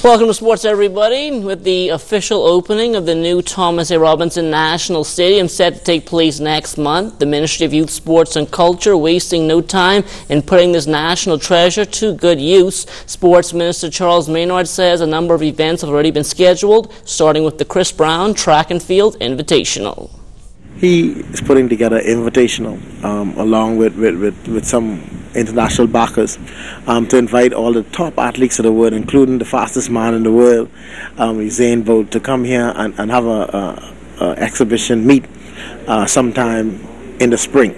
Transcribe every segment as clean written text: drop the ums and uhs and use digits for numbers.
Welcome to sports, everybody. With the official opening of the new Thomas A. Robinson National Stadium set to take place next month, the Ministry of Youth, Sports and Culture wasting no time in putting this national treasure to good use. Sports Minister Charles Maynard says a number of events have already been scheduled, starting with the Chris Brown Track and Field Invitational. He is putting together Invitational along with some international backers to invite all the top athletes of the world, including the fastest man in the world, Usain Bolt, to come here and have a exhibition meet sometime in the spring.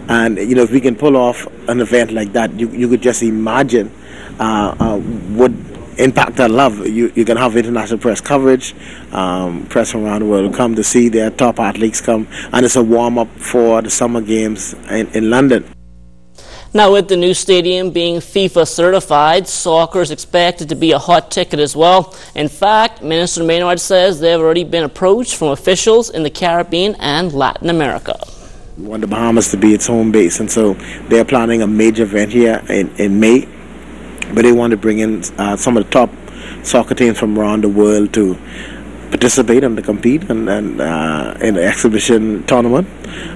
And you know, if we can pull off an event like that, you could just imagine what impact and love. You can have international press coverage, press from around the world come to see their top athletes come, and it's a warm-up for the summer games in London. Now, with the new stadium being FIFA certified, soccer is expected to be a hot ticket as well. In fact, Minister Maynard says there have already been approached from officials in the Caribbean and Latin America. We want the Bahamas to be its home base, and so they're planning a major event here in May. But they want to bring in some of the top soccer teams from around the world to participate and to compete and in the exhibition tournament.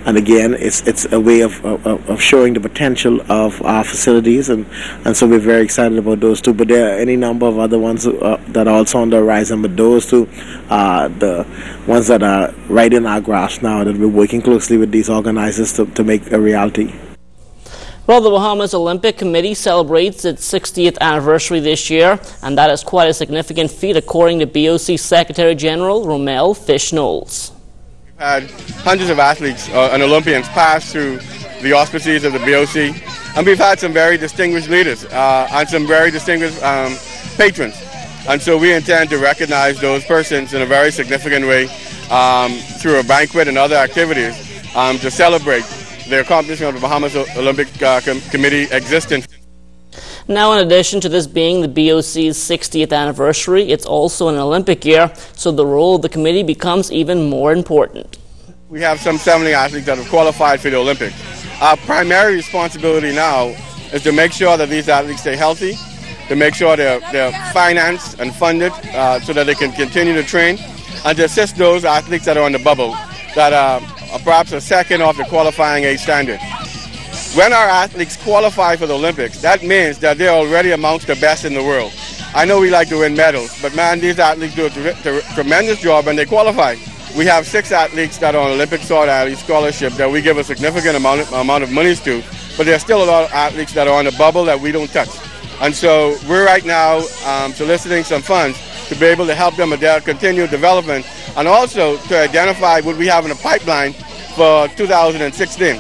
And again, it's a way of showing the potential of our facilities, and so we're very excited about those two. But there are any number of other ones that are also on the horizon, but those two are the ones that are right in our grasp now, that we're working closely with these organizers to make a reality. Well, the Bahamas Olympic Committee celebrates its 60th anniversary this year, and that is quite a significant feat, according to BOC Secretary General Romel Knowles. We've had hundreds of athletes and Olympians pass through the auspices of the BOC, and we've had some very distinguished leaders and some very distinguished patrons. And so we intend to recognize those persons in a very significant way through a banquet and other activities to celebrate the accomplishment of the Bahamas Olympic Committee existence. Now, in addition to this being the BOC's 60th anniversary, it's also an Olympic year, so the role of the committee becomes even more important. We have some 70 athletes that have qualified for the Olympics. Our primary responsibility now is to make sure that these athletes stay healthy, to make sure they're financed and funded so that they can continue to train, and to assist those athletes that are on the bubble, that are perhaps a second off the qualifying age standard. When our athletes qualify for the Olympics, that means that they're already amongst the best in the world. I know we like to win medals, but man, these athletes do a tremendous job and they qualify. We have 6 athletes that are on Olympic Solidarity Scholarship that we give a significant amount of monies to, but there's still a lot of athletes that are on the bubble that we don't touch. And so we're right now soliciting some funds to be able to help them with their continued development, and also to identify what we have in the pipeline for 2016.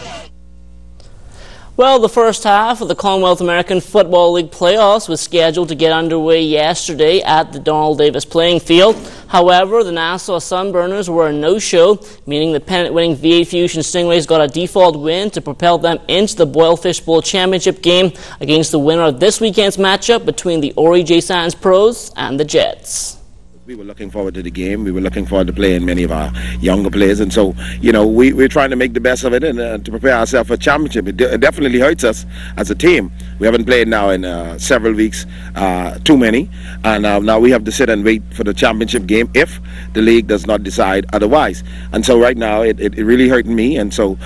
Well, the first half of the Commonwealth American Football League playoffs was scheduled to get underway yesterday at the Donald Davis playing field. However, the Nassau Sunburners were a no-show, meaning the pennant-winning V8 Fusion Stingrays got a default win to propel them into the Boyle-Fish Bowl Championship game against the winner of this weekend's matchup between the Ori J. Sands Pros and the Jets. We were looking forward to the game. We were looking forward to playing many of our younger players. And so, you know, we're trying to make the best of it and to prepare ourselves for a championship. It definitely hurts us as a team. We haven't played now in several weeks, too many. And now we have to sit and wait for the championship game if the league does not decide otherwise. And so right now it really hurt me. And so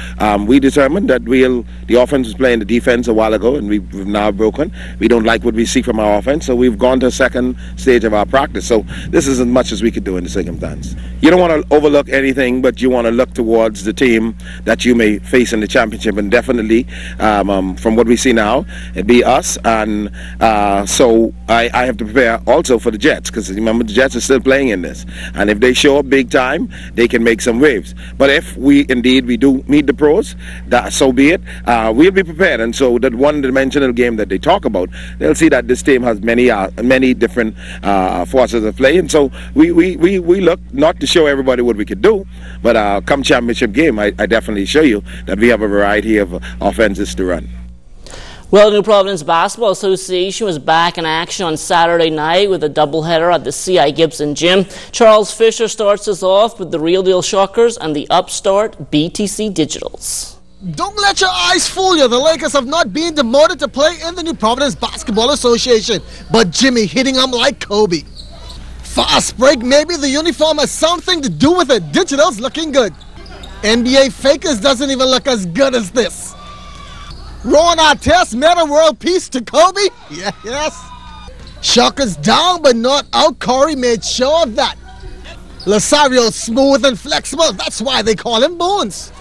we determined that the offense was playing the defense a while ago, and we've now broken. We don't like what we see from our offense, so we've gone to the second stage of our practice. So this is as much as we could do in the circumstance. You don't want to overlook anything, but you want to look towards the team that you may face in the championship, and definitely from what we see now, it'd be us, and so I have to prepare also for the Jets, because remember, the Jets are still playing in this, and if they show up big time, they can make some waves. But if we do meet the pros, so be it. We'll be prepared, and so that one-dimensional game that they talk about, they'll see that this team has many different forces at play. And so we look not to show everybody what we could do, but come championship game, I definitely show you that we have a variety of offenses to run. Well, the New Providence Basketball Association was back in action on Saturday night with a doubleheader at the C.I. Gibson Gym. Charles Fisher starts us off with the Real Deal Shockers and the upstart BTC Digitals. Don't let your eyes fool you. The Lakers have not been demoted to play in the New Providence Basketball Association, but Jimmy hitting them like Kobe. Fast break, maybe the uniform has something to do with it. Digital's looking good. NBA Fakers doesn't even look as good as this. Ron Artest made a world peace to Kobe. Yes. Shockers down but not out. Corey made sure of that. Lasario smooth and flexible. That's why they call him Bones.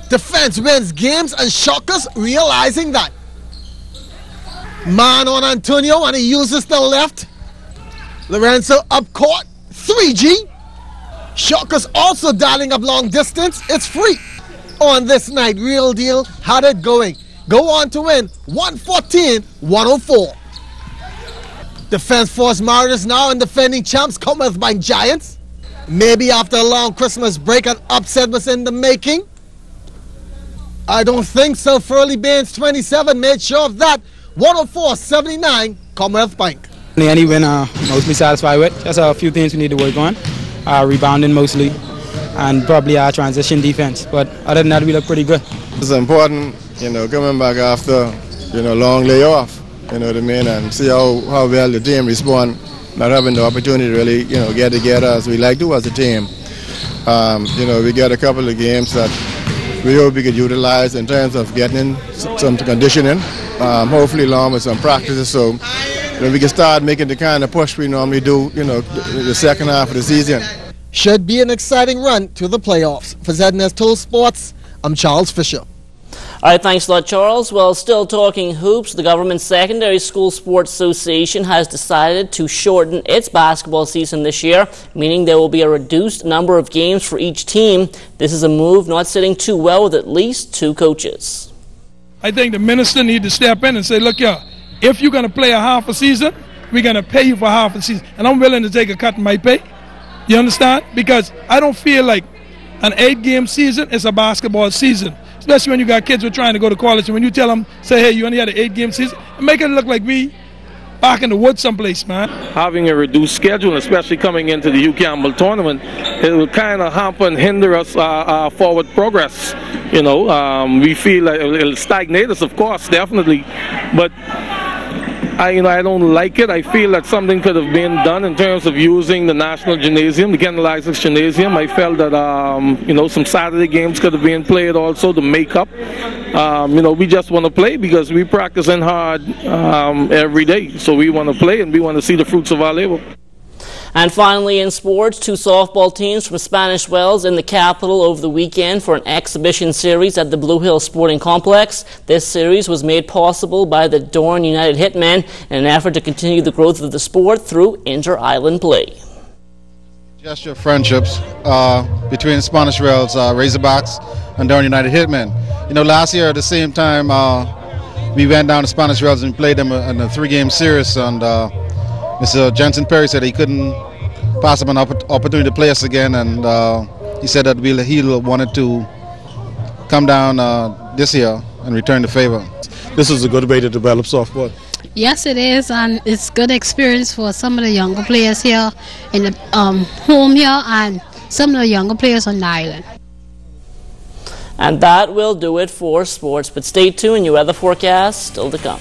Defense wins games and Shockers realizing that. Man on Antonio and he uses the left. Lorenzo up court. 3G. Shockers also dialing up long distance. It's free. On this night, Real Deal had it going. Go on to win 114-104. Defense Force Mariners now and defending champs Commonwealth Bank Giants. Maybe after a long Christmas break an upset was in the making. I don't think so. Furley Baines 27 made sure of that. 104-79 Commonwealth Bank. Any win mostly satisfied with. Just a few things we need to work on. Rebounding mostly and probably our transition defense. But other than that, we look pretty good. It's important, coming back after, long layoff, you know what I mean, and see how well the team respond, not having the opportunity to really, get together as we like to as a team. We got a couple of games that we hope we could utilize in terms of getting some conditioning, hopefully along with some practices, so we can start making the kind of push we normally do, the second half of the season. Should be an exciting run to the playoffs. For ZNS Total Sports, I'm Charles Fisher. All right, thanks a lot, Charles. Well, still talking hoops, the Government Secondary School Sports Association has decided to shorten its basketball season this year, meaning there will be a reduced number of games for each team. This is a move not sitting too well with at least two coaches. I think the minister needs to step in and say, look, if you're going to play a half a season, we're going to pay you for half a season. And I'm willing to take a cut in my pay. You understand? Because I don't feel like an 8-game season is a basketball season. Especially when you got kids who are trying to go to college. And when you tell them, say, hey, you only had an 8-game season, make it look like we back in the woods someplace, man. Having a reduced schedule, especially coming into the Hugh Campbell tournament, it will kind of hamper and hinder us our forward progress. We feel like it'll stagnate us, of course, definitely. But I don't like it. I feel that something could have been done in terms of using the National Gymnasium, the Kendall Isaacs Gymnasium. I felt that, some Saturday games could have been played also to make up. We just want to play because we practicing hard every day. So we want to play and we want to see the fruits of our labor. And finally in sports, two softball teams from Spanish Wells in the capital over the weekend for an exhibition series at the Blue Hill Sporting Complex. This series was made possible by the Dorn United Hitmen in an effort to continue the growth of the sport through inter-island play. Gesture of friendships between Spanish Wells Razorbacks and Dorn United Hitmen. Last year at the same time we went down to Spanish Wells and played them in a 3-game series, and Mr. Jensen Perry said he couldn't pass up an opportunity to play us again, and he said that he wanted to come down this year and return the favor. This is a good way to develop softball. Yes, it is, and it's good experience for some of the younger players here in the home here and some of the younger players on the island. And that will do it for sports, but stay tuned, your weather forecast still to come.